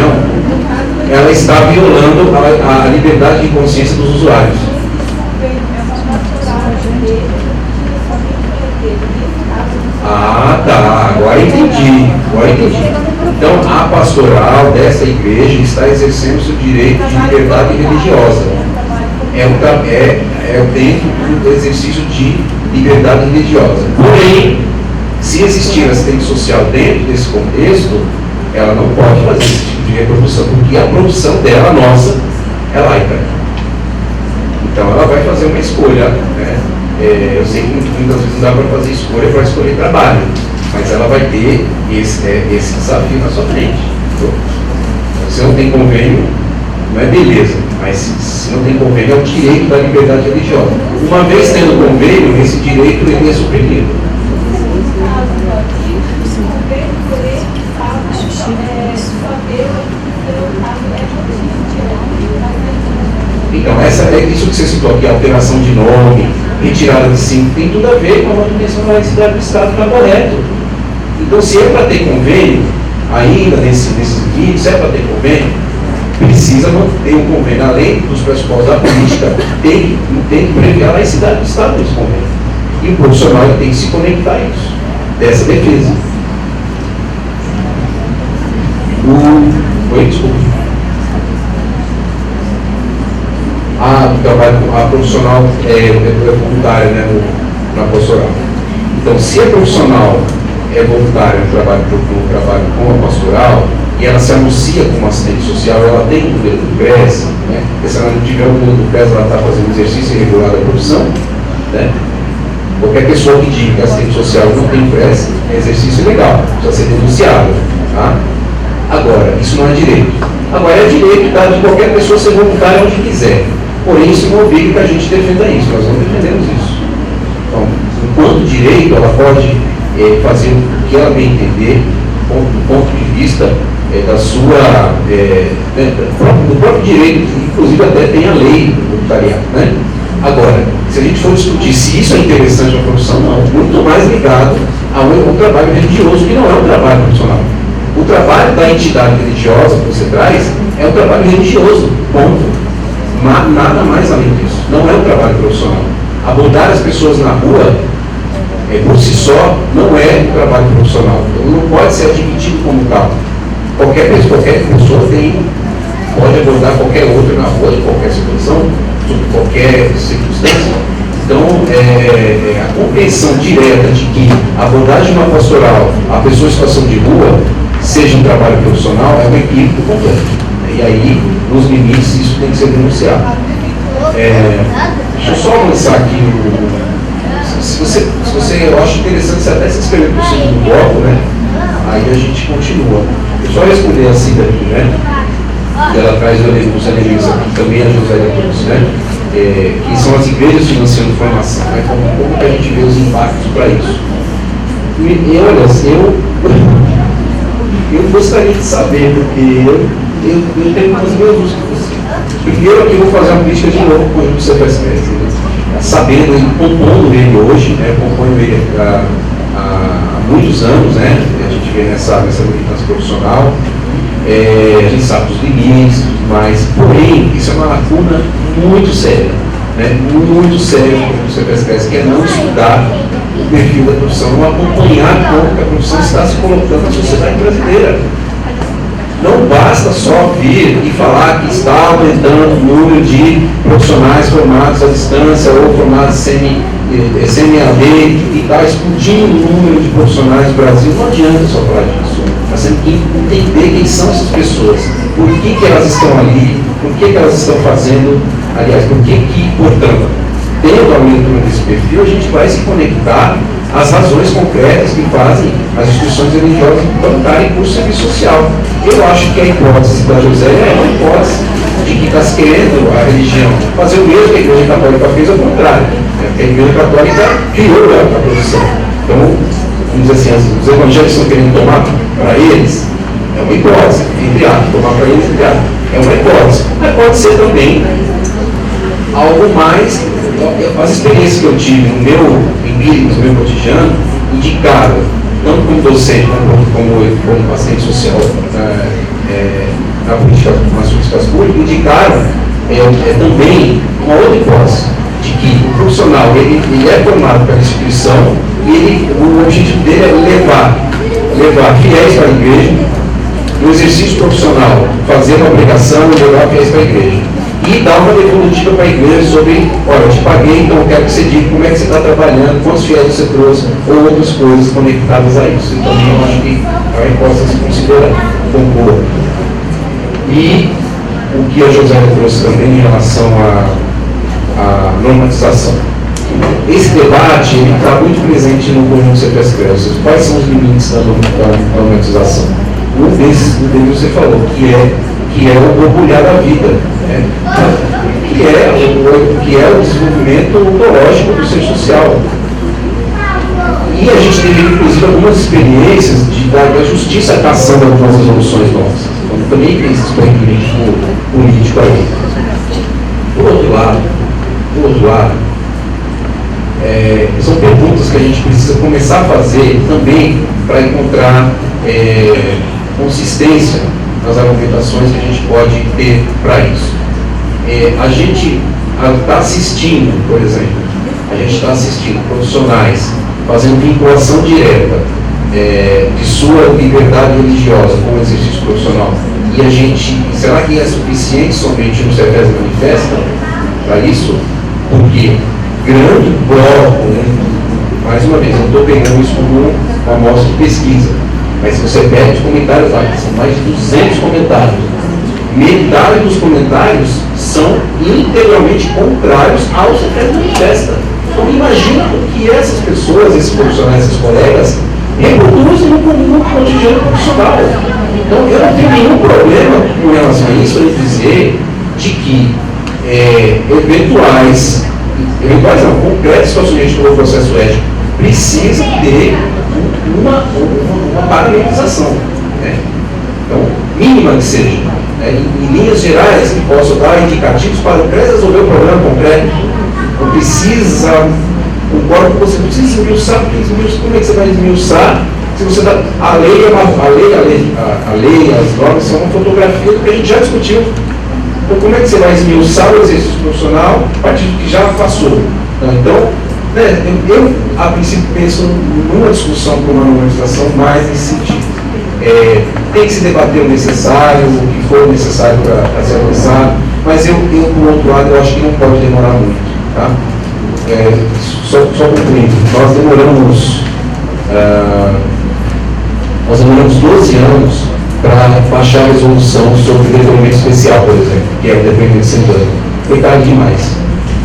religião, ela está violando a liberdade de consciência dos usuários. Ah, tá, agora entendi. Então, a pastoral dessa igreja está exercendo seu direito de liberdade religiosa. É dentro do exercício de liberdade religiosa. Porém, se existir assistente social dentro desse contexto, ela não pode fazer esse tipo de reprodução, porque a produção dela, nossa, é laica. Então, ela vai fazer uma escolha, né? Eu sei que muitas vezes não dá para fazer escolha para escolher trabalho, mas ela vai ter esse desafio na sua frente. Então, se não tem convênio, não é beleza, mas se não tem convênio, é o direito da liberdade religiosa. Uma vez tendo convênio, esse direito ele é suprimido. Então, isso que você citou aqui, alteração de nome, retirada de símbolo, tem tudo a ver com a manutenção da laicidade do Estado, está correto. Então, se é para ter convênio, ainda nesses limites, se é para ter convênio, precisa manter um convênio, além dos pressupostos da política, tem que prever a laicidade do Estado nesse convênio. E o profissional tem que se conectar a isso, dessa defesa. Desculpa. Do trabalho, a profissional é voluntária, né, na pastoral. Então, se a profissional é voluntária no trabalho com a pastoral e ela se anuncia como assistente social, ela tem o modelo do PRES, né? Porque se ela não tiver o modelo do PRES, ela está fazendo exercício irregular da profissão, né? Qualquer pessoa que diga que assistente social não tem PRES é exercício ilegal, precisa ser denunciado, tá? Agora, isso não é direito. Agora, é direito, tá, de qualquer pessoa ser voluntária onde quiser. Porém, isso não obriga que a gente defenda isso, nós não defendemos isso. Então, enquanto direito, ela pode fazer o que ela bem entender, do ponto de vista da sua, do próprio direito, inclusive até tem a lei do voluntariado, né? Agora, se a gente for discutir se isso é interessante para a profissão, não, muito mais ligado ao trabalho religioso, que não é um trabalho profissional. O trabalho da entidade religiosa que você traz é um trabalho religioso, ponto. Nada mais além disso. Não é um trabalho profissional. Abordar as pessoas na rua, por si só, não é um trabalho profissional. Então, não pode ser admitido como tal. Qualquer pessoa pode abordar qualquer outro na rua, em qualquer situação, sob qualquer circunstância. Então, a compreensão direta de que a abordagem de uma pastoral a pessoa em situação de rua seja um trabalho profissional é um equívoco completo. E aí, nos limites, isso tem que ser denunciado. Deixa eu só avançar aqui. Eu acho interessante você até se inscrever para o segundo bloco, né? Aí a gente continua. Eu só responder a Cida aqui, né? Que ela traz os elementos aqui, também a José trouxe, né? Que são as igrejas financiando formação, né? Como que a gente vê os impactos para isso? E olha, eu gostaria de saber, porque eu tenho as mesmas coisas. Primeiro aqui eu vou fazer uma crítica de novo com o CPSPS, sabendo e compondo ele hoje, né? Compondo ele há muitos anos, né? A gente vê nessa militância profissional, a gente sabe dos limites, mas porém, isso é uma lacuna muito séria, né? Muito séria do CPSPS, que é não estudar o perfil da profissão, não acompanhar como a profissão está se colocando na sociedade brasileira. Não basta só vir e falar que está aumentando o número de profissionais formados à distância ou formados semi-AD e está explodindo o número de profissionais no Brasil. Não adianta só falar disso. Nós temos que entender quem são essas pessoas, por que elas estão ali, por que elas estão fazendo, aliás, por que, portanto, tendo a leitura desse perfil, a gente vai se conectar às razões concretas que fazem as instituições religiosas implantarem curso de serviço social. Eu acho que a hipótese da José é uma hipótese de que está se querendo a religião fazer o mesmo que a Igreja Católica fez, ao contrário. Porque a Igreja Católica criou a profissão. Então, vamos dizer assim, os evangélicos estão querendo tomar para eles, é uma hipótese, entre aspas, tomar para eles, entre aspas, é uma hipótese. Mas pode ser também algo mais. As experiências que eu tive no meu empírico, no meu cotidiano, indicaram, tanto como docente como paciente social, umas políticas públicas indicaram também uma outra hipótese, de que o profissional ele é formado pela instituição e o objetivo dele é levar fiéis para a igreja, no exercício profissional, fazer uma obrigação e levar fiéis para a igreja. E dar uma devolutiva para a igreja sobre, olha, eu te paguei, então eu quero que você diga como é que você está trabalhando, quantos fiéis você trouxe, ou outras coisas conectadas a isso. Então eu acho que a resposta se considera concordo. E o que a Josélia trouxe também em relação à normatização. Esse debate está muito presente no conjunto CPS-CREAS. Quais são os limites da normatização? Um desses você falou, que é o orgulhar da vida, né? que é o desenvolvimento ontológico do ser social. E a gente teve, inclusive, algumas experiências da justiça caçando algumas resoluções nossas. Então, também tem esse experimento político aí. Por outro lado, são perguntas que a gente precisa começar a fazer também para encontrar consistência nas argumentações que a gente pode ter para isso. A gente está assistindo, por exemplo, profissionais fazendo vinculação direta de sua liberdade religiosa com o exercício profissional. E será que é suficiente somente no CEPES Manifesta para isso? Porque grande bloco, né? Mais uma vez, eu não estou pegando isso como uma amostra de pesquisa, mas se você pega os comentários lá, são mais de 200 comentários. Metade dos comentários são integralmente contrários ao CEPES Manifesta. Então imagina o que essas pessoas, esses profissionais, esses colegas, reproduzem no cotidiano profissional. Então eu não tenho nenhum problema com relação a isso, em dizer de que concretas situações pelo processo ético precisa ter uma parametrização, né? Então, mínima que seja, né? Em linhas gerais que possam dar indicativos para o CREAS resolver o problema concreto. Não precisa, concordo com você, não precisa esmiuçar, porque como é que você vai esmiuçar se você dá a lei, as normas são uma fotografia do que a gente já discutiu. Então, como é que você vai esmiuçar o exercício profissional a partir do que já passou? Então, né, eu a princípio penso numa discussão para uma normatização mais nesse sentido. Tem que se debater o necessário, o que for necessário para ser avançado, mas eu, por outro lado, eu acho que não pode demorar muito. Tá? Só concluindo, nós demoramos 12 anos para baixar a resolução sobre o depoimento especial, por exemplo, que é o depoimento centrado. Foi tarde demais.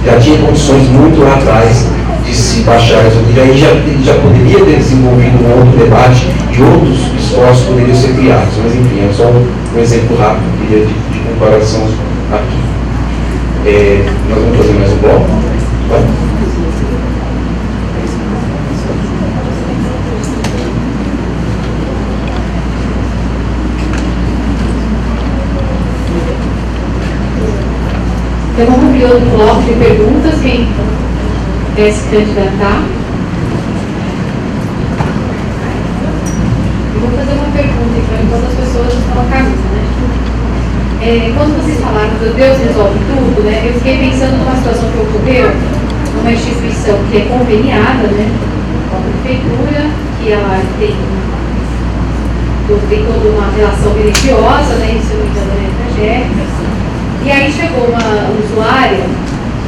Já tinha condições muito lá atrás de se baixar a resolução. E aí já poderia ter desenvolvido um outro debate e outros esforços poderiam ser criados. Mas enfim, é só um exemplo rápido que eu queria de comparação aqui. Nós vamos fazer mais um bloco. Tá? Então vamos abrir outro bloco de perguntas, quem quer se candidatar. Eu vou fazer uma pergunta então, enquanto as pessoas estão na camisa, né? Quando vocês falaram que Deus resolve tudo, né? Eu fiquei pensando numa situação que ocorreu numa instituição que é conveniada, né? Com a prefeitura, que ela tem toda uma relação religiosa, né? Isso não é evangélica. E aí chegou uma usuária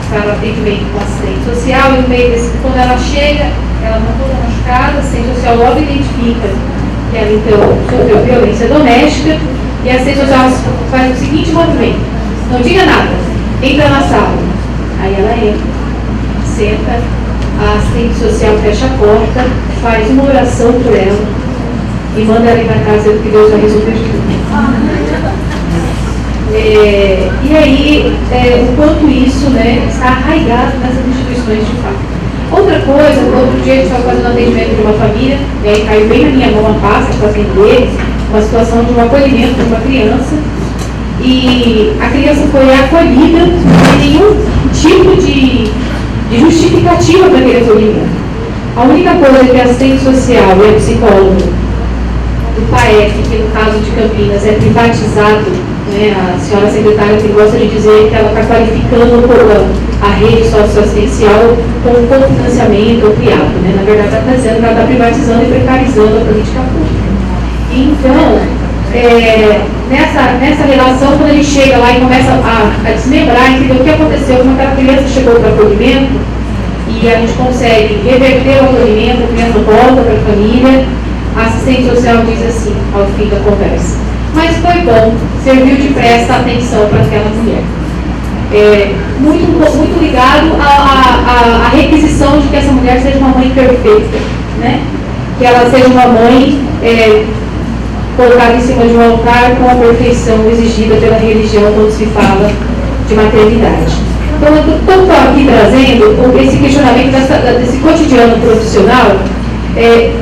para atendimento com assistente social e no meio desse, quando ela chega, ela não toda machucada, a assistente social logo identifica que ela então sofreu violência doméstica e a assistente social faz o seguinte movimento: não diga nada, entra na sala. Aí ela entra, senta, a assistente social fecha a porta, faz uma oração por ela e manda ela ir para casa dizendo que Deus vai resolver tudo. E aí, o quanto isso, né, está arraigado nessas instituições de fato. Outra coisa, outro dia a gente estava fazendo atendimento de uma família, e aí caiu bem na minha mão a pasta, fazendo deles, uma situação de um acolhimento de uma criança, e a criança foi acolhida sem nenhum tipo de justificativa para aquele acolhimento. A única coisa que a assistente social e a psicóloga do PAEF, que no caso de Campinas é privatizado né? A senhora secretária que gosta de dizer que ela está qualificando a rede socioassistencial com um cofinanciamento ampliado, né? Na verdade, ela está dizendo que ela está privatizando e precarizando a política pública. Então, nessa relação, quando a gente chega lá e começa a desmembrar, entender o que aconteceu, como aquela criança chegou para o acolhimento, e a gente consegue reverter o acolhimento, a criança volta para a família, a assistente social diz assim, ao fim da conversa: mas foi bom, serviu de presta atenção para aquela mulher. Muito ligado à requisição de que essa mulher seja uma mãe perfeita, né? Que ela seja uma mãe colocada em cima de um altar com a perfeição exigida pela religião quando se fala de maternidade. Então, eu estou aqui trazendo esse questionamento desse cotidiano profissional,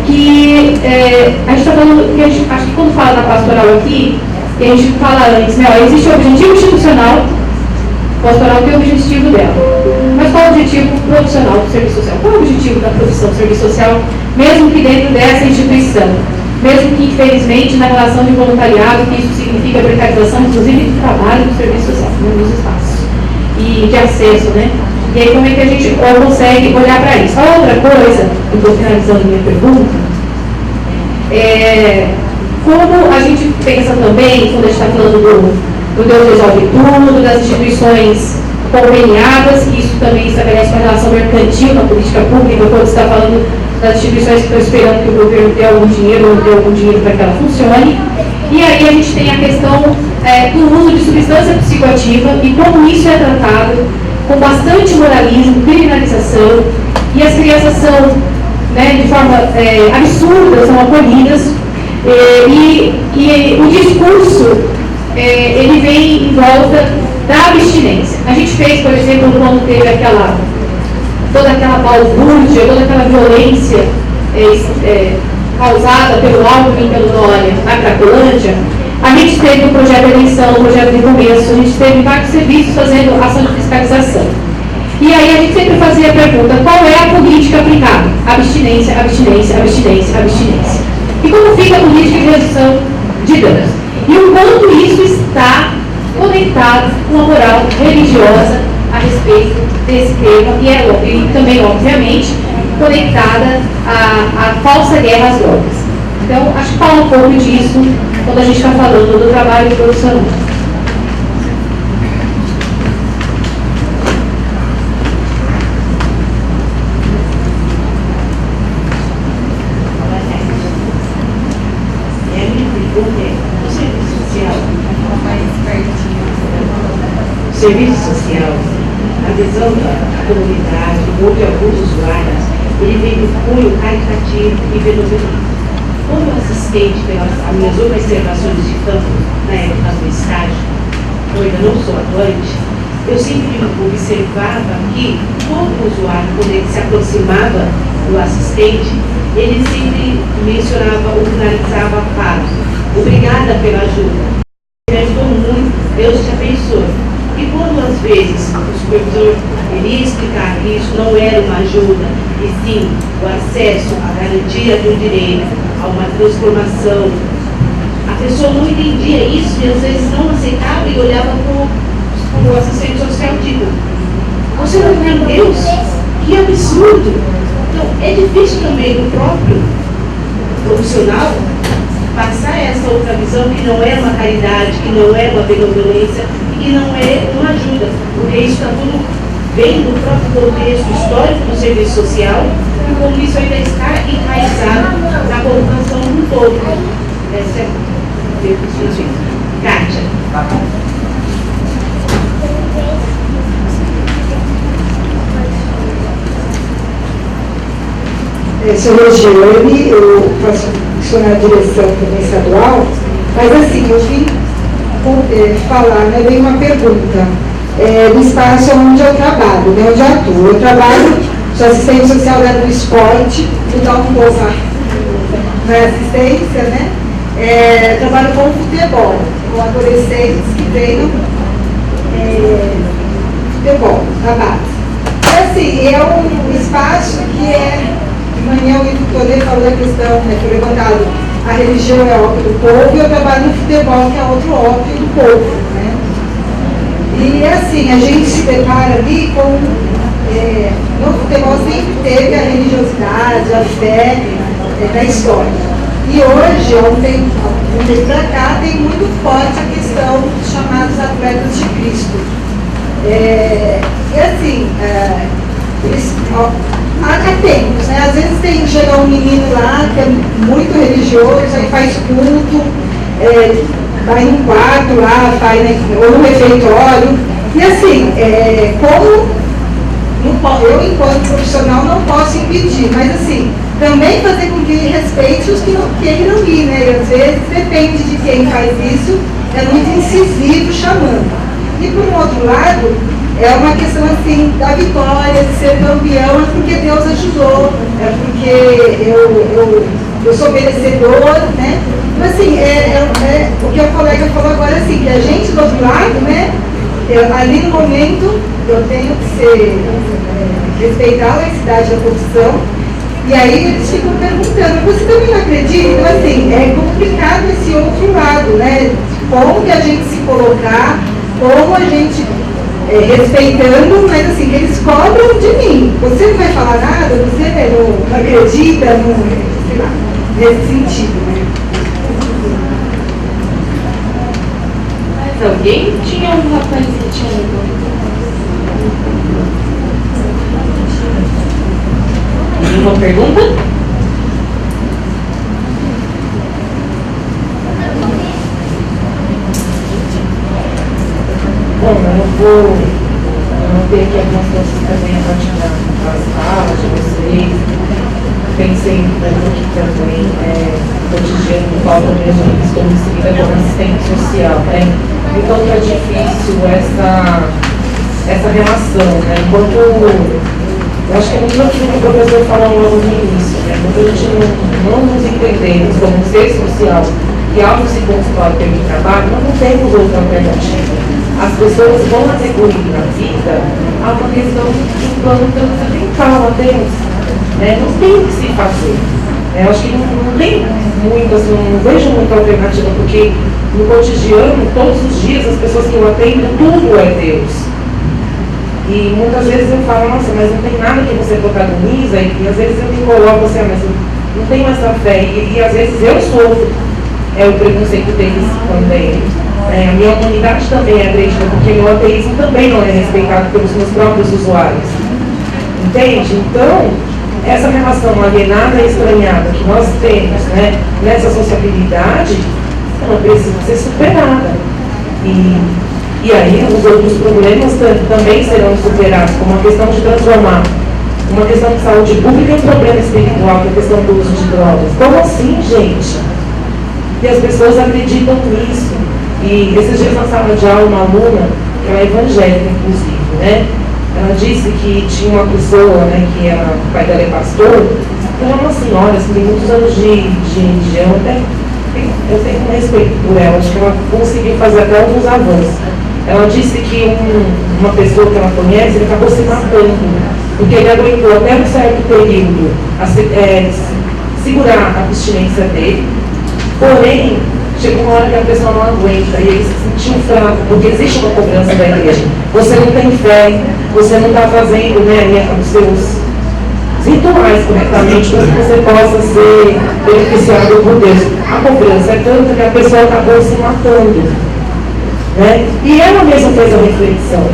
que a gente está falando, que acho que quando fala da pastoral aqui, que a gente fala antes, né, existe o objetivo institucional, pastoral tem o objetivo dela. Mas qual é o objetivo profissional do serviço social? Qual é o objetivo da profissão do serviço social, mesmo que dentro dessa instituição? Mesmo que, infelizmente, na relação de voluntariado, que isso significa precarização, inclusive, do trabalho do serviço social, né, nos espaços. E de acesso, né? E aí, como é que a gente consegue olhar para isso? A outra coisa, eu estou finalizando minha pergunta, como a gente pensa também, quando a gente está falando do Deus resolve tudo, das instituições conveniadas, que isso também estabelece uma relação mercantil na política pública, quando você está falando das instituições que estão esperando que o governo dê algum dinheiro ou dê algum dinheiro para que ela funcione. E aí a gente tem a questão do uso de substância psicoativa e como isso é tratado com bastante moralismo, criminalização, e as crianças são, né, de forma absurda, são acolhidas, e o discurso ele vem em volta da abstinência. A gente fez, por exemplo, quando teve toda aquela balbúrdia, toda aquela violência causada pelo Alckmin e pelo Dória na Cracolândia, a gente teve o projeto de eleição, o projeto de começo, a gente teve vários serviços fazendo ação de fiscalização. E aí a gente sempre fazia a pergunta: qual é a política aplicada? Abstinência, abstinência, abstinência, abstinência. E como fica a política de redução de danos? E o quanto isso está conectado com a moral religiosa a respeito desse tema, e também, obviamente, conectada à falsa guerra às drogas. Então, acho que fala um pouco disso quando a gente está falando do trabalho profissional. O serviço social, a visão da comunidade, ou de alguns usuários, ele vem do cunho caritativo e benevolente. Como assistente pelas minhas observações de campo na época do estágio, eu ainda não sou atuante, eu sempre observava que todo usuário, quando ele se aproximava do assistente, ele sempre mencionava ou finalizava a frase: obrigada pela ajuda. Me ajudou muito, Deus te abençoe. E quando às vezes o supervisor iria explicar que isso não era uma ajuda, e sim o acesso à garantia de um direito, a uma transformação, a pessoa não entendia isso e às vezes não aceitava e olhava como o assistente social, tipo: você não crê em Deus? Que absurdo! Então é difícil também do próprio profissional passar essa outra visão, que não é uma caridade, que não é uma benevolência e que não é uma ajuda, porque isso está tudo bem do próprio contexto histórico do serviço social e como isso ainda está enraizado na população do todo. Essa é a minha perspectiva. Kátia. Sou Regiane, eu sou na direção também estadual, mas assim, eu vim falar, né, veio uma pergunta do espaço onde eu trabalho, né, onde eu atuo. Eu trabalho, sou assistente social do esporte, mudar um pouco na assistência, né, trabalho com futebol, com adolescentes que treinam futebol na base. E assim, é um espaço que de manhã o Ito Toledo falou da questão, foi levantado a religião é ópio do povo e eu trabalho no futebol, que é outro ópio do povo, né? E assim, a gente se depara ali com... no futebol sempre teve a religiosidade, a fé da história. E hoje, há um tempo para cá, tem muito forte a questão dos chamados atletas de Cristo. E assim, eles, há tempos, né? Às vezes chega um menino lá que é muito religioso, aí faz culto, vai num quarto lá, ou no refeitório. E assim, eu enquanto profissional não posso impedir, mas assim, também fazer com que respeite os que não queiram ir, né? E às vezes depende de quem faz isso, é muito incisivo chamando. E por um outro lado, é uma questão assim, da vitória, de ser campeão, é porque Deus ajudou, é porque eu sou merecedor, né? Mas assim, o que o colega falou agora, assim, que a gente do outro lado, né? Ali no momento, eu tenho que respeitar a laicidade da profissão, e aí eles ficam perguntando, você também não acredita? Então assim, é complicado esse outro lado, né? Como que a gente se colocar, como a gente respeitando, mas assim, que eles cobram de mim. Você não vai falar nada, você não acredita, sei lá, nesse sentido, né? Mas alguém tinha um rapaz que tinha uma pergunta? Bom, eu ter aqui algumas coisas também a partir das falas de vocês. Pensei aqui também, cotidiano, no qual também a gente estou inserida como assistente social, né? Então é difícil essa relação, né? Enquanto eu acho que é muito aquilo que o professor falou logo no início, né? Quando a gente não nos entendemos como um ser social que algo se constrói pelo trabalho, nós não temos outra alternativa. As pessoas vão atribuir na vida a uma questão de um plano transcendental a Deus. Né? Não tem o que se fazer. Eu acho que não tem muito, assim, não vejo muita alternativa, porque no cotidiano, todos os dias, as pessoas que eu atendo, tudo é Deus. E muitas vezes eu falo, nossa, mas não tem nada que você protagoniza, e às vezes eu me coloco assim, mas eu não tenho essa fé, e às vezes eu sofro o preconceito deles também. A minha humanidade também é agredida, porque meu ateísmo também não é respeitado pelos meus próprios usuários. Entende? Então, essa relação alienada e estranhada que nós temos, né, nessa sociabilidade, ela precisa ser superada. E aí os outros problemas também serão superados, como a questão de transformar uma questão de saúde pública em problema espiritual, que é a questão do uso de drogas. Como assim, gente? E as pessoas acreditam nisso. E esses dias na sala de aula, uma aluna, que é evangélica, inclusive, né? Ela disse que tinha uma pessoa, né, que o pai dela é pastor, ela é uma senhora, assim, tem muitos anos de religião, eu tenho um respeito por ela, acho que ela conseguiu fazer até alguns avanços. Ela disse que uma pessoa que ela conhece, ele acabou se matando, porque ele aguentou até um certo período segurar a abstinência dele, porém, chegou uma hora que a pessoa não aguenta e ele se sentiu fraco, porque existe uma cobrança da igreja. Você não tem fé, você não está fazendo, né, os seus rituais corretamente para que você possa ser beneficiado por Deus. A cobrança é tanta que a pessoa acabou se matando. Né? E ela mesma fez a reflexão.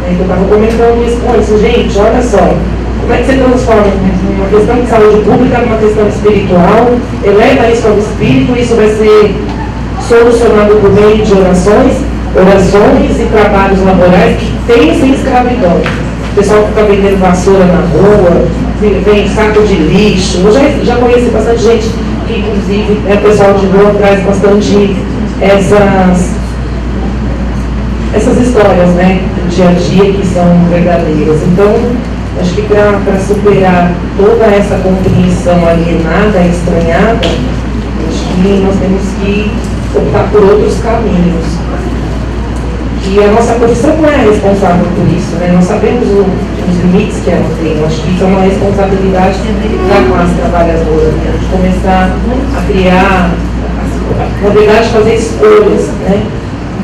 Eu estava comentando isso com isso, gente, olha só. Como é que você transforma uma questão de saúde pública numa questão espiritual, eleva isso ao espírito, isso vai ser solucionado por meio de orações e trabalhos laborais que tem sem escravidão. O pessoal fica vendendo vassoura na rua, vem saco de lixo. Eu já conheci bastante gente que, inclusive, pessoal de rua traz bastante essas histórias, né, do dia a dia que são verdadeiras. Então, acho que para superar toda essa compreensão alienada e estranhada, acho que nós temos que optar por outros caminhos. E a nossa profissão não é responsável por isso, né? Nós sabemos os limites que ela tem. Eu acho que isso é uma responsabilidade da classe trabalhadora, né? De começar a criar, na verdade, fazer escolhas, né?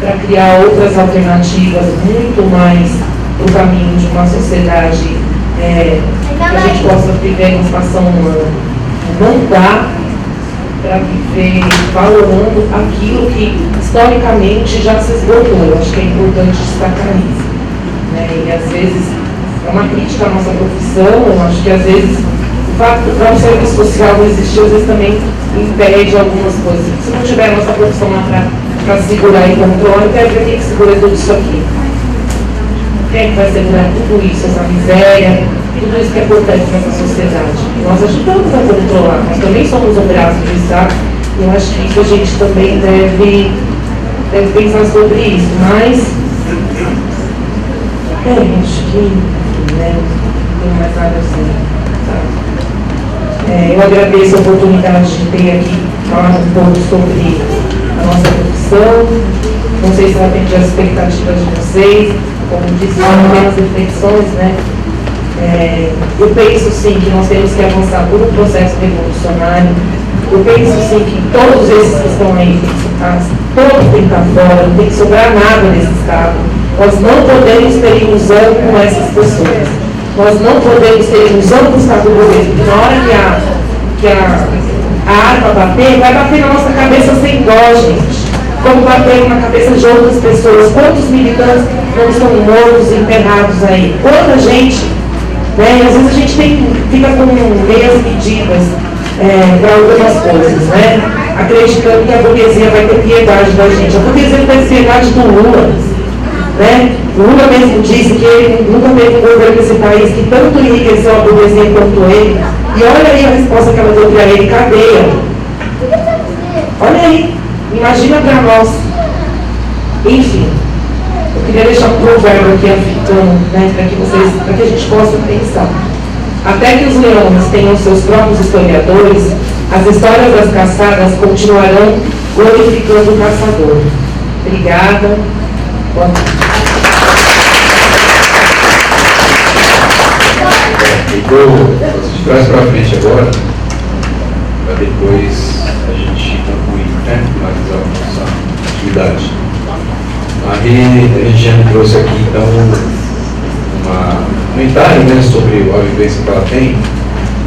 Para criar outras alternativas muito mais para o caminho de uma sociedade que a gente possa viver a emancipação humana. Não dá para viver valorando aquilo que historicamente já se esgotou. Eu acho que é importante destacar isso, né? E às vezes é uma crítica à nossa profissão. Eu acho que às vezes o fato do próprio serviço social não existir, às vezes também impede algumas coisas. Se não tiver a nossa profissão lá para segurar e controlar, então quem que segura tudo isso aqui? Quem é que vai segurar tudo isso, essa miséria, tudo isso que acontece nessa sociedade? Nós ajudamos a controlar, nós também somos o braço do Estado, e eu acho que isso a gente também deve pensar sobre isso, mas acho que né, não tem mais nada assim. Tá? Eu agradeço a oportunidade de ter aqui falado um pouco sobre a nossa profissão. Não sei se vai atender as expectativas de vocês, como disse, são apenas reflexões, né? Eu penso sim que nós temos que avançar por um processo revolucionário. Eu penso sim que todos esses que estão aí, todos têm que estar fora, não tem que sobrar nada nesse Estado. Nós não podemos ter ilusão com essas pessoas. Nós não podemos ter ilusão com o Estado do governo, porque na hora que a arma bater, vai bater na nossa cabeça sem dó, gente. Como bater na cabeça de outras pessoas. Quantos militantes não estão mortos, enterrados aí? Quanta gente, né? Às vezes a gente fica com meias medidas para algumas coisas, né? Acreditando que a burguesia vai ter piedade da gente. A burguesia não tem piedade do Lula, né? O Lula mesmo disse que ele nunca teve um governo desse país que tanto enriqueceu a burguesia quanto ele. E olha aí a resposta que ela deu para ele, cadeia. Olha aí, imagina para nós. Enfim, eu queria deixar um provérbio aqui africano, né, para que a gente possa pensar. Até que os leões tenham seus próprios historiadores, as histórias das caçadas continuarão glorificando o caçador. Obrigada. Boa noite. De trás para frente agora, para depois a gente concluir, né? Finalizar a nossa atividade. A Regiane trouxe aqui, então, um comentário, né, sobre a vivência que ela tem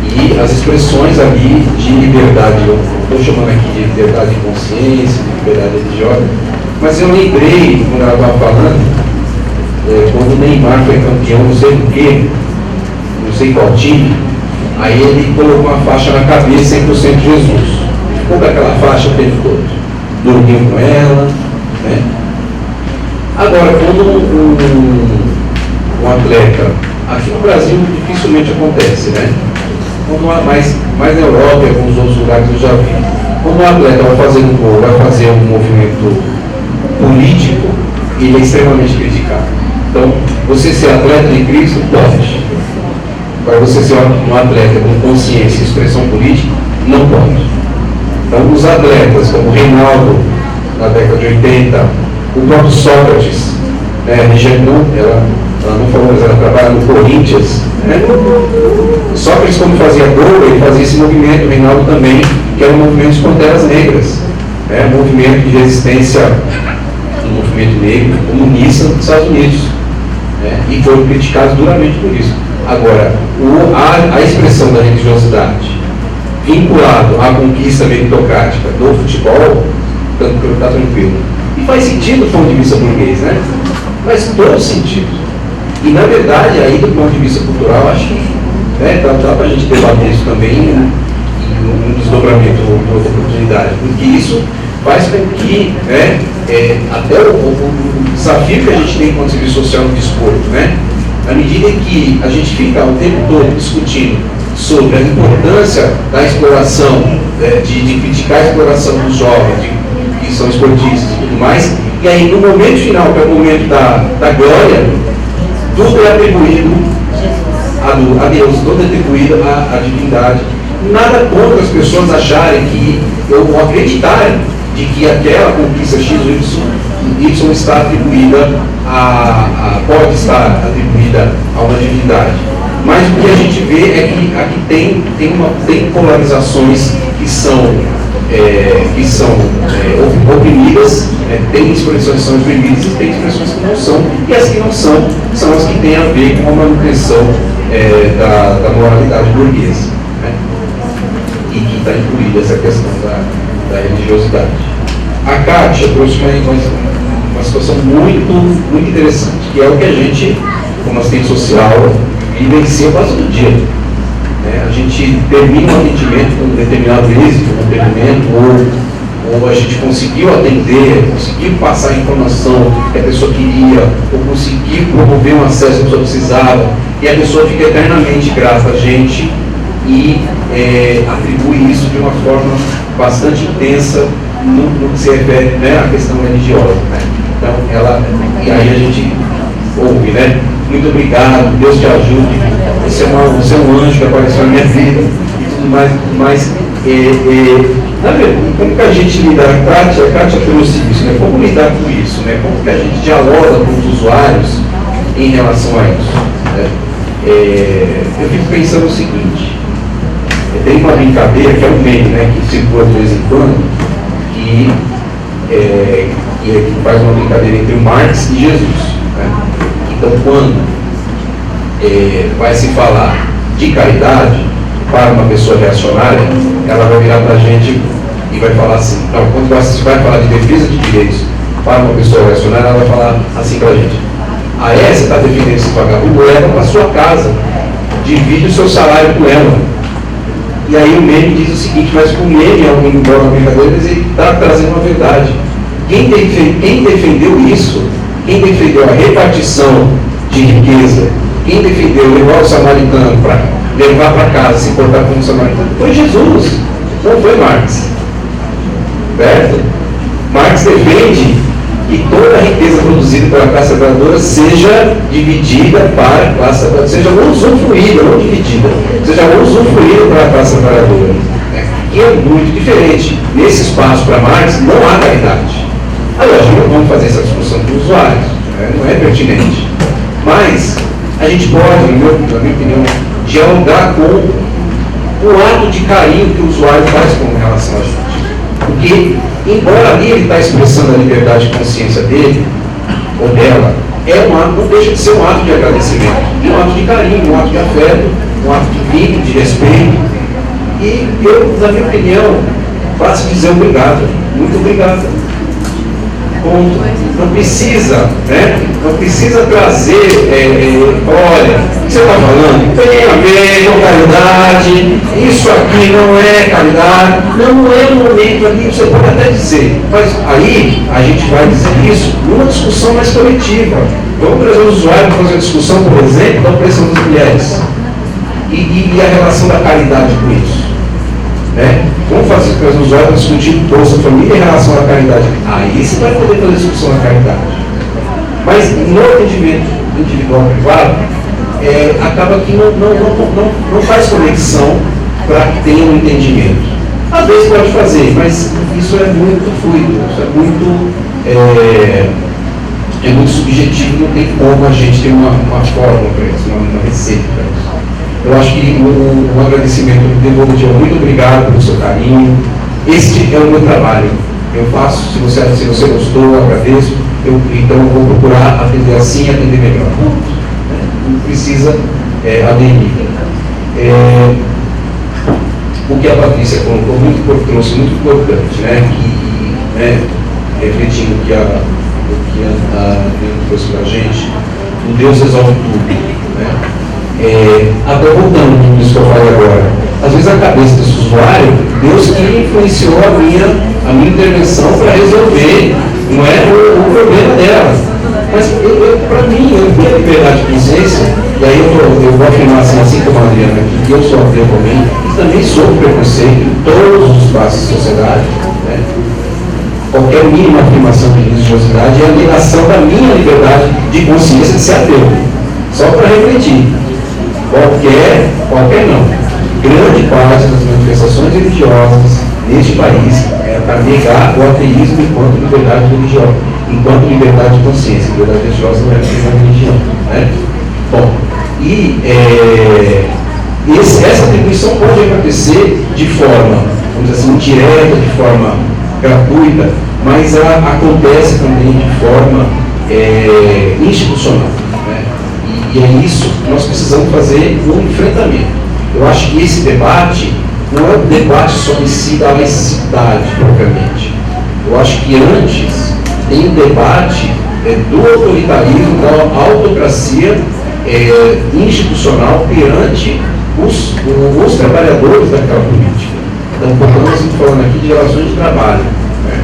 e as expressões ali de liberdade. Eu estou chamando aqui de liberdade de consciência, de liberdade religiosa, mas eu lembrei, quando ela estava falando, quando o Neymar foi campeão, não sei do quê, não sei qual time, aí ele colocou uma faixa na cabeça 100% Jesus. Ficou com aquela faixa o tempo todo. Dormiu com ela, né? Agora, quando um atleta, aqui no Brasil dificilmente acontece, né? Mais na Europa e alguns outros lugares eu já vi. Quando um atleta vai fazer um gol, vai fazer um movimento político, ele é extremamente criticado. Então, você ser atleta de Cristo, pode. Para você ser um atleta com consciência e expressão política, não pode. Então, os atletas como Reinaldo, na década de 80, o próprio Sócrates, né, ela não falou, mas ela trabalha no Corinthians, né? Sócrates, quando fazia gol, ele fazia esse movimento, o Reinaldo também, que era o movimento dos Panteras Negras, né? Movimento de resistência do movimento negro comunista nos Estados Unidos, né? E foram criticados duramente por isso. Agora, a expressão da religiosidade vinculado à conquista meritocrática do futebol, está tranquilo. E faz sentido do ponto de vista burguês, né? Faz todo sentido. E, na verdade, aí do ponto de vista cultural, acho que dá para a gente debater isso também em um desdobramento de outra oportunidade, porque isso faz com que até o desafio que a gente tem com o serviço social no desporto, né? À medida que a gente fica o tempo todo discutindo sobre a importância da exploração, de criticar a exploração dos jovens, que são esportistas e tudo mais, e aí no momento final, que é o momento da glória, tudo é atribuído a Deus, tudo é atribuído à divindade. Nada contra as pessoas acharem ou acreditarem de que aquela conquista X ou Y está atribuída pode estar atribuída a uma divindade. Mas o que a gente vê é que aqui tem polarizações que são oprimidas, tem expressões que são oprimidas e tem expressões que não são, e as que não são as que têm a ver com a manutenção da moralidade burguesa, né? E que está incluída essa questão da religiosidade. A Kátia trouxe uma situação muito, muito interessante, que é o que a gente, como assistente social, vivencia quase todo dia. A gente termina um atendimento com um determinado êxito, um atendimento, ou a gente conseguiu atender, conseguiu passar a informação que a pessoa queria, ou conseguiu promover um acesso que a pessoa precisava, e a pessoa fica eternamente grata a gente e atribui isso de uma forma bastante intensa no que se refere, né, à questão religiosa. Né? Então, e aí a gente ouve, né? Muito obrigado, Deus te ajude, você é um anjo que apareceu na minha vida e tudo mais, na verdade, como que a gente lida, a Kátia trouxe isso, né? Como lidar com isso, né? Como que a gente dialoga com os usuários em relação a isso, né? Eu fico pensando o seguinte, tem uma brincadeira que é um meme, né, que circula de vez em quando, que faz uma brincadeira entre o Marx e Jesus, né? Então, quando vai se falar de caridade para uma pessoa reacionária, ela vai virar para a gente e vai falar assim, não, quando se vai falar de defesa de direitos para uma pessoa reacionária, ela vai falar assim para a gente: você está defendendo esse vagabundo, leva para sua casa, divide o seu salário com ela. E aí o meme diz o seguinte, mas o meme, embora uma brincadeira, ele está trazendo uma verdade. Quem defendeu isso, quem defendeu a repartição de riqueza, quem defendeu levar o samaritano para levar para casa, se portar como samaritano, foi Jesus, não foi Marx. Certo? Marx defende que toda a riqueza produzida pela classe trabalhadora seja dividida para a classe trabalhadora, seja usufruída, não dividida, seja usufruída para a classe trabalhadora. E é muito diferente. Nesse espaço para Marx não há caridade. Aí a gente não vamos fazer essa discussão com os usuários, não é pertinente. Mas a gente pode, na minha opinião, dialogar com o ato de carinho que o usuário faz com relação a gente. Porque, embora ali ele está expressando a liberdade de consciência dele, ou dela, não deixa de ser um ato de agradecimento, um ato de carinho, um ato de afeto, um ato de vínculo, de respeito. E eu, na minha opinião, faço dizer obrigado, muito obrigado. Ponto. Não precisa, né? Não precisa trazer, olha, o que você está falando? Tem a ver com caridade, isso aqui não é caridade, não é um momento ali, você pode até dizer, mas aí a gente vai dizer isso numa discussão mais coletiva. Vamos trazer o usuário para fazer uma discussão, por exemplo, da opressão das mulheres e a relação da caridade com isso. Né? Vamos fazer com os usuários para discutir Bolsa Família em relação à caridade. Aí você vai poder fazer discussão da caridade. Mas no atendimento individual privado, acaba que não faz conexão para que tenha um entendimento. Às vezes pode fazer, mas isso é muito fluido, isso é muito subjetivo, não tem como a gente ter uma fórmula para isso, uma receita para isso. Eu acho que um agradecimento devolvo de muito obrigado pelo seu carinho. Este é o meu trabalho. Eu faço, se você gostou, eu agradeço. Então eu vou procurar atender assim, atender melhor. Não precisa aderir. O que a Patrícia colocou trouxe muito importante, né? Refletindo o que a trouxe para a gente, o Deus resolve tudo. Né? Até voltando com isso que eu falei agora, às vezes a cabeça desse usuário, Deus que influenciou a minha intervenção para resolver, não é o problema dela. Mas para mim, eu tenho a liberdade de consciência, e aí eu vou afirmar assim como a Adriana aqui, que eu sou ateu também, e também sofro preconceito em todos os espaços da sociedade. Né? Qualquer mínima afirmação de religiosidade é a negação da minha liberdade de consciência de ser ateu. Só para refletir. Qualquer não. Grande parte das manifestações religiosas neste país Era para negar o ateísmo enquanto liberdade religiosa, enquanto liberdade de consciência. Liberdade religiosa não é a religião. Né? Bom, e essa atribuição pode acontecer de forma, vamos dizer assim, indireta, de forma gratuita, mas ela acontece também de forma institucional. Né? E é isso que nós precisamos fazer um enfrentamento. Eu acho que esse debate não é um debate só em si da laicidade, propriamente. Eu acho que antes tem um debate do autoritarismo, da autocracia institucional perante os trabalhadores daquela política. Então, portanto, nós estamos falando aqui de relações de trabalho. Né?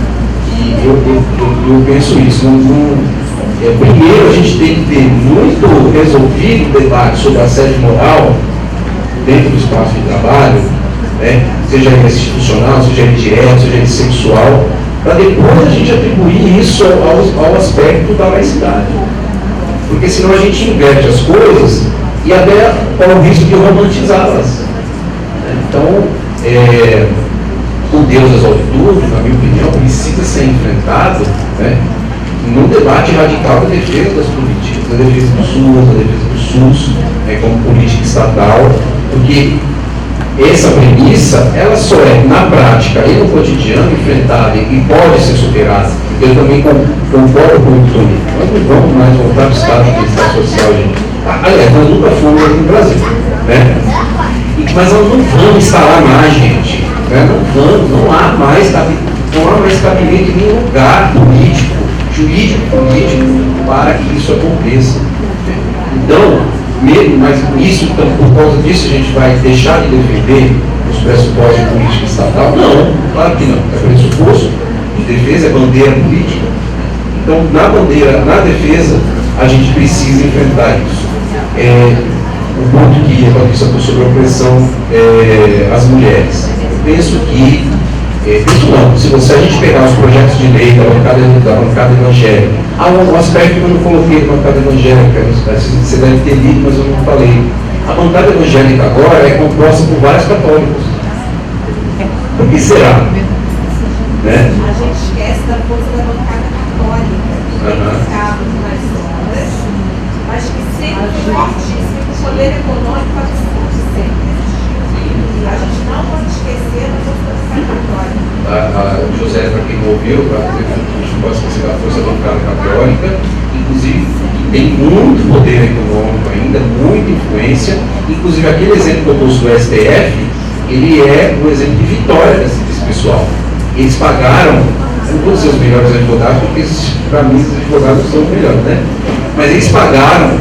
E eu penso isso. Primeiro, a gente tem que ter muito resolvido o debate sobre assédio moral dentro do espaço de trabalho, né? Seja ele institucional, seja ele direto, seja ele sexual, para depois a gente atribuir isso ao aspecto da laicidade. Porque senão a gente inverte as coisas e até corre o risco de romantizá-las. Então, o Deus resolve tudo, na minha opinião, precisa ser enfrentado, né, num debate radical da defesa das políticas, da defesa do SUS, como política estatal, porque essa premissa, ela só é, na prática e no cotidiano, enfrentada e pode ser superada. Eu também concordo com o Tony. Nós não vamos mais voltar para o estado de bem-estar social, gente. Aliás, nós nunca fomos aqui no Brasil. Né? Mas nós não vamos instalar mais, gente. Né? Não há mais cabimento em nenhum lugar político, jurídico, para que isso aconteça. Então, mas isso, então, por causa disso, a gente vai deixar de defender os pressupostos de política estatal? Não, claro que não. É pressuposto de defesa, é bandeira política. Então, na defesa, a gente precisa enfrentar isso. O ponto que a Patrícia falou sobre a opressão às mulheres. Eu penso que, se a gente pegar os projetos de lei da bancada evangélica, há um aspecto que eu não coloquei na bancada evangélica, você deve ter lido, mas eu não falei. A bancada evangélica agora é composta por vários católicos. Por que será? Né? A gente esquece da força da bancada católica, que tem ficado nas horas, mas que sempre fortíssimo o poder econômico absurdo sempre. E a gente não pode esquecer da força da bancada católica. A José, para quem não ouviu, a gente não pode esquecer da força da bancada católica, inclusive que tem muito poder econômico ainda, muita influência. Inclusive aquele exemplo que eu trouxe do STF, ele é um exemplo de vitória desse pessoal. Eles pagaram, eu não vou dizer os melhores advogados, porque para mim os advogados são os melhores, né? Mas eles pagaram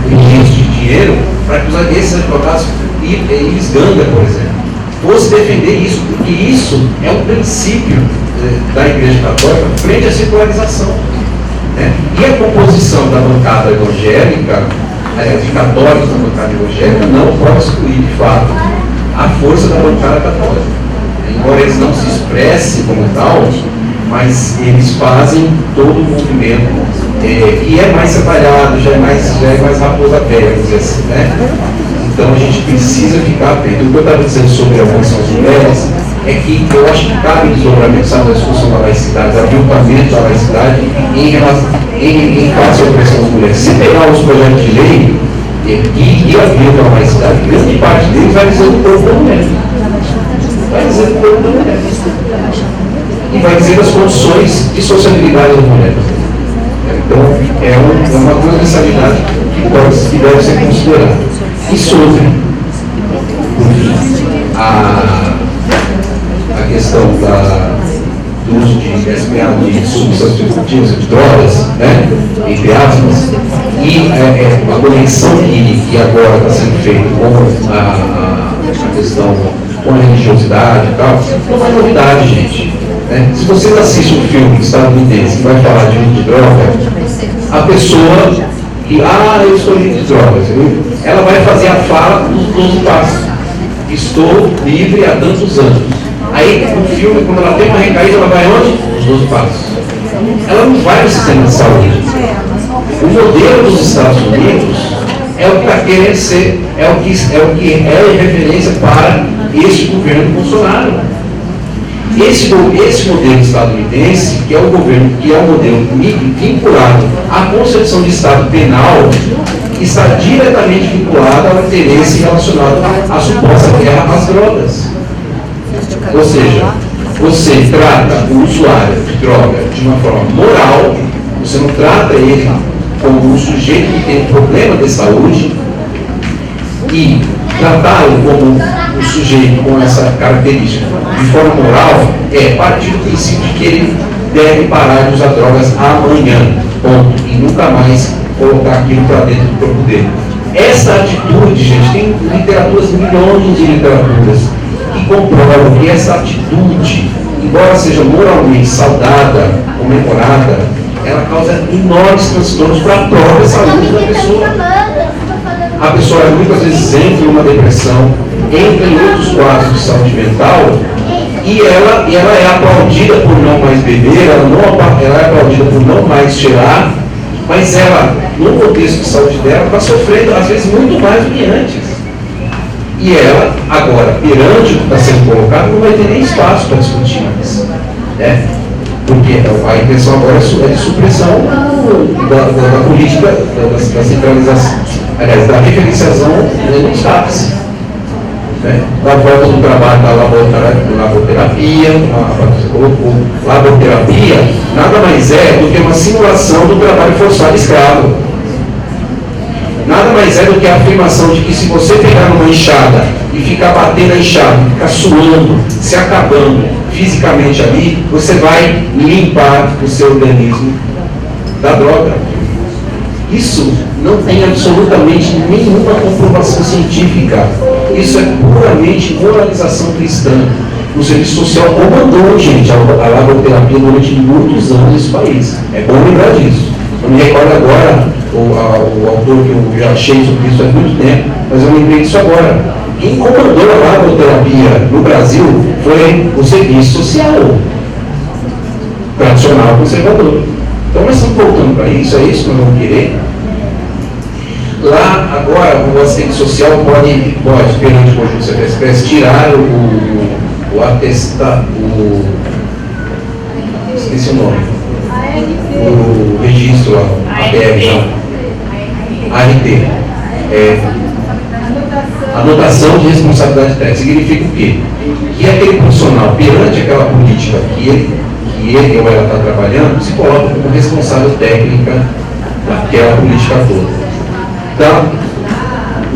de dinheiro para que esses advogados, eles Ganga, por exemplo, fosse defender isso, porque isso é um princípio da Igreja Católica frente à secularização. Né? E a composição da bancada evangélica, de católicos da bancada evangélica, não pode excluir, de fato, a força da bancada católica. Embora eles não se expressem como tal, mas eles fazem todo o movimento que é mais trabalhado, já é mais raposa velha, vamos dizer assim, né? Então a gente precisa ficar atento. O que eu estava dizendo sobre a opressão às mulheres é que eu acho que cabe desdobramento, sabe, da discussão da laicidade, do aviltamento da laicidade em face à opressão às mulheres. Se pegar os projetos de lei que aviltam a laicidade, grande parte deles vai dizer do corpo da mulher. Vai dizer do corpo da mulher. E vai dizer das condições de sociabilidade das mulheres. Então, é uma transversalidade que deve ser considerada. E sobre a questão do uso de substâncias de drogas, né, entre aspas, e a conexão que agora está sendo feita com a questão com a religiosidade e tal, não é novidade, gente. Né? Se vocês assistem um filme estadunidense que vai falar de uso de droga, a pessoa que, eu estou livre de drogas, ela vai fazer a fala dos 12 passos. Estou livre há tantos anos. Aí, no filme, quando ela tem uma recaída, ela vai onde? Os 12 passos. Ela não vai no sistema de saúde. O modelo dos Estados Unidos é o que está querendo ser, é o que é referência para este governo Bolsonaro. Esse modelo estadunidense, que é o governo, que é um modelo vinculado à concepção de Estado penal, está diretamente vinculado ao interesse relacionado à suposta guerra às drogas. Ou seja, você trata o usuário de droga de uma forma moral, você não trata ele como um sujeito que tem um problema de saúde, e tratá-lo como um sujeito com essa característica de forma moral é partir do princípio de que ele deve parar de usar drogas amanhã, ponto, e nunca mais colocar aquilo para dentro do corpo dele. Essa atitude, gente, tem literaturas, milhões de literaturas que comprovam que essa atitude, embora seja moralmente saudada, comemorada, ela causa enormes transtornos para a própria saúde da pessoa. A pessoa muitas vezes entra em uma depressão, entra em outros quadros de saúde mental, e ela é aplaudida por não mais beber, ela é aplaudida por não mais cheirar, mas ela, no contexto de saúde dela, está sofrendo às vezes muito mais do que antes. E ela, agora, perante o que está sendo colocado, não vai ter nem espaço para discutir mais. Né? Porque a intenção agora é de supressão da política, da centralização, aliás, da referenciação dos status. Né? Da volta do trabalho da laboterapia, laboterapia nada mais é do que uma simulação do trabalho forçado escravo. Nada mais é do que a afirmação de que se você pegar numa enxada e ficar batendo a enxada, ficar suando, se acabando fisicamente ali, você vai limpar o seu organismo da droga. Isso não tem absolutamente nenhuma comprovação científica. Isso é puramente moralização cristã. O serviço social comandou, gente, a laboterapia durante muitos anos nesse país. É bom lembrar disso. Eu me recordo agora, o autor que eu já achei sobre isso há muito tempo, mas eu lembrei disso agora. Quem comandou a laboterapia no Brasil foi o serviço social, tradicional conservador. Então nós estamos voltando para isso, é isso que nós vamos querer. Lá, agora, o assistente social pode perante o conjunto CPSPS, tirar o atestado, esqueci o nome, o registro lá, ART, anotação de responsabilidade técnica. Significa o quê? Que aquele profissional, perante aquela política que ele ou ela está trabalhando, se coloca como responsável técnica daquela política toda. Então,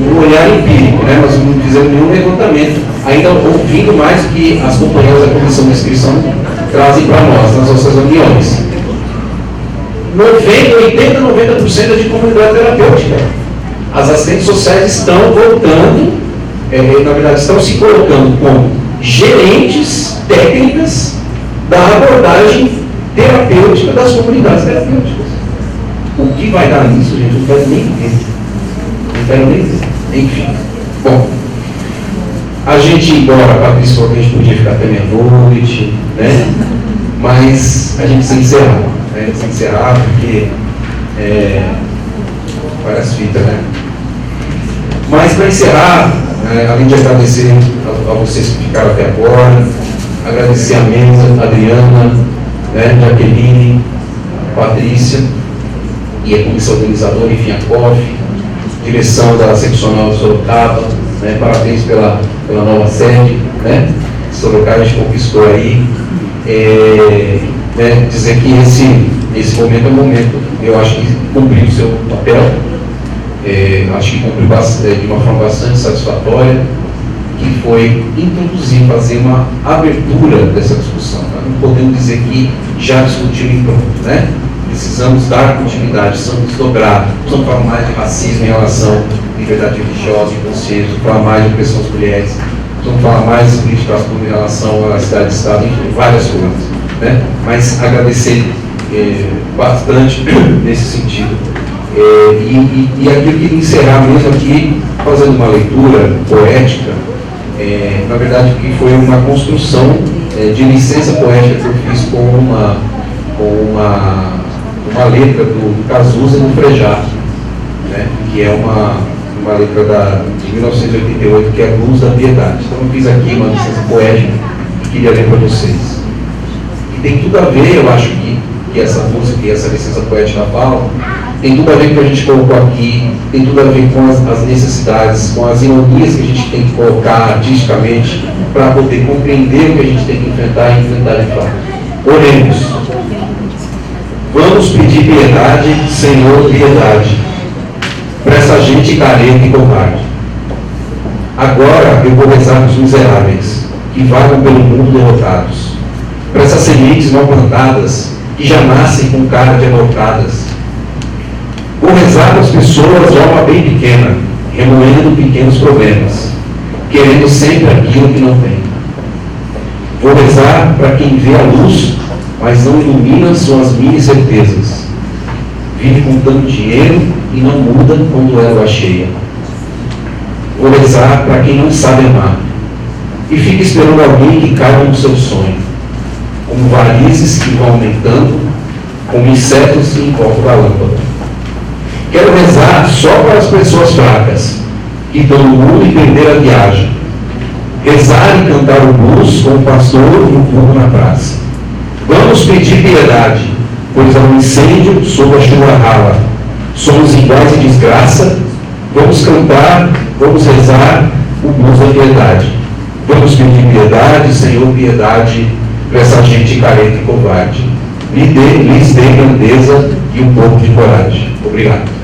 um olhar empírico, né? Nós não fizemos nenhum levantamento, ainda ouvindo mais o que as companhias da comissão de inscrição trazem para nós nas nossas reuniões. 80-90% é de comunidade terapêutica. As assistentes sociais estão voltando, na verdade, estão se colocando como gerentes técnicas da abordagem terapêutica das comunidades terapêuticas. O que vai dar nisso, gente, não quero nem ver. Não quero nem ver. Enfim. Bom, a gente, embora a Patrícia falou que a gente podia ficar até meia-noite, né? Mas a gente precisa encerrar. Né? Precisa encerrar porque parece fita, né? Mas para encerrar, além de agradecer a vocês que ficaram até agora, agradecer a mesa, a Adriana, né, Jaqueline, a Patrícia e a comissão organizadora, enfim, a COF, direção da seccional de Sorocaba, né, parabéns pela nova sede, né, Sorocaba a gente conquistou aí, né, dizer que esse momento é um momento, eu acho que cumpriu o seu papel, acho que cumpriu de uma forma bastante satisfatória, que foi introduzir, fazer uma abertura dessa discussão. Tá? Não podemos dizer que já discutimos em pronto, né? Precisamos dar continuidade, precisamos desdobrar, precisamos falar mais de racismo em relação à liberdade religiosa e consciência, falar mais de opressão das mulheres, precisamos falar mais de políticas públicas em relação à cidade-estado, enfim, várias coisas. Né? Mas agradecer bastante nesse sentido. E aqui eu queria encerrar mesmo aqui, fazendo uma leitura poética, na verdade que foi uma construção de licença poética que eu fiz com uma letra do Cazuza e do Frejá, né, que é uma letra de 1988, que é a Luz da Piedade. Então eu fiz aqui uma licença poética queria ler para vocês. E tem tudo a ver, eu acho que essa música e essa licença poética fala, tem tudo a ver com o que a gente colocou aqui, tem tudo a ver com as necessidades, com as ironias que a gente tem que colocar artisticamente para poder compreender o que a gente tem que enfrentar e enfrentar de fato. Oremos. Vamos pedir piedade, Senhor, piedade, para essa gente careta e covarde. Agora eu vou rezar para os miseráveis, que vagam pelo mundo derrotados, para essas sementes mal plantadas, que já nascem com cara de abortadas. Vou rezar para as pessoas de alma bem pequena, remoendo pequenos problemas, querendo sempre aquilo que não tem. Vou rezar para quem vê a luz, mas não ilumina suas mini certezas. Vive contando dinheiro e não muda quando é lua cheia. Vou rezar para quem não sabe amar e fica esperando alguém que caiba no seu sonho, como varizes que vão aumentando, como insetos em volta da lâmpada. Quero rezar só para as pessoas fracas, que estão no mundo e perderam a viagem. Rezar e cantar o blues com o pastor e o povo na praça. Vamos pedir piedade, pois há um incêndio sob a chuva rala. Somos iguais em desgraça. Vamos cantar, vamos rezar o blues da piedade. Vamos pedir piedade, Senhor, piedade, para essa gente careta e covarde. Lhes dê grandeza e um pouco de coragem. Obrigado.